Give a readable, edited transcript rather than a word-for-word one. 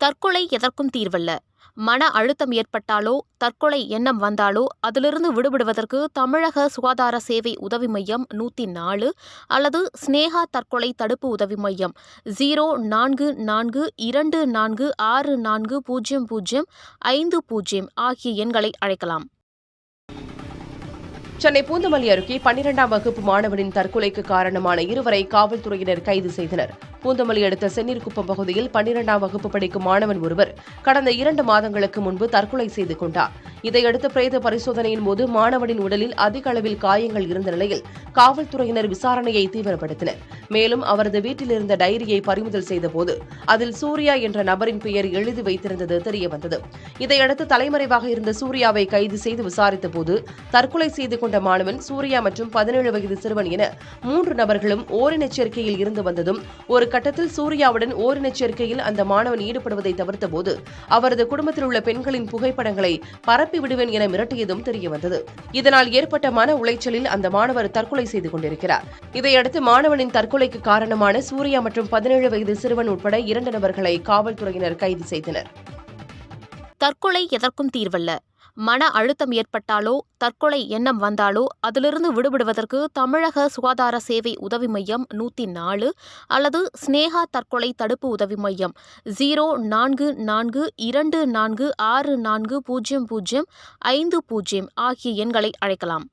தற்கொலை எதற்கும் தீர்வல்ல. மன அழுத்தம் ஏற்பட்டாலோ, தற்கொலை எண்ணம் வந்தாலோ அதிலிருந்து விடுபடுவதற்கு தமிழக சுகாதார சேவை உதவி மையம் 104 அல்லது ஸ்னேகா தற்கொலை தடுப்பு உதவி மையம் 0442640050 ஆகிய எண்களை அழைக்கலாம். சென்னை பூந்தமல்லி அருகே 12ஆம் வகுப்பு மாணவனின் தற்கொலைக்கு காரணமான இருவரை காவல்துறையினர் கைது செய்தனர். பூந்தமல்லி அடுத்த செந்நீர்குப்பம் பகுதியில் 12ஆம் வகுப்பு படிக்கும் மாணவன் ஒருவர் கடந்த 2 மாதங்களுக்கு முன்பு தற்கொலை செய்து கொண்டார். இதையடுத்து பிரேத பரிசோதனையின் போது மாணவனின் உடலில் அதிக அளவில் காயங்கள் இருந்த நிலையில் காவல்துறையினர் விசாரணையை தீவிரப்படுத்தினர். மேலும் அவரது வீட்டில் இருந்த டைரியை பறிமுதல் செய்தபோது அதில் சூர்யா என்ற நபரின் பெயர் எழுதி வைத்திருந்தது தெரியவந்தது. இதையடுத்து தலைமறைவாக இருந்த சூர்யாவை கைது செய்து விசாரித்தபோது தற்கொலை செய்து கொண்ட மாணவன் சூர்யா மற்றும் 17 வயது சிறுவன் என 3 நபர்களும் ஓரினச் சேர்க்கையில் இருந்து வந்ததும் ஒரு கட்டத்தில் சூர்யாவுடன் ஓரினச் சேர்க்கையில் அந்த மாணவன் ஈடுபடுவதை தவிர்த்தபோது அவரது குடும்பத்தில் உள்ள பெண்களின் புகைப்படங்களை பரப்பி விடுவேன் என மிரட்டியதும் தெரியவந்தது. இதனால் ஏற்பட்ட மன உளைச்சலில் அந்த மாணவர் தற்கொலை செய்து கொண்டிருக்கிறார். இதையடுத்து மாணவனின் தற்கொலைக்கு காரணமான சூர்யா மற்றும் 17 வயது சிறுவன் உட்பட 2 நபர்களை காவல்துறையினர் கைது செய்தனர். தற்கொலை எதற்கும் தீர்வல்ல. மன அழுத்தம் ஏற்பட்டாலோ, தற்கொலை எண்ணம் வந்தாலோ அதிலிருந்து விடுபடுவதற்கு தமிழக சுகாதார சேவை உதவி மையம் 104 அல்லது ஸ்னேகா தற்கொலை தடுப்பு உதவி மையம் 0442640050 ஆகிய எண்களை அழைக்கலாம்.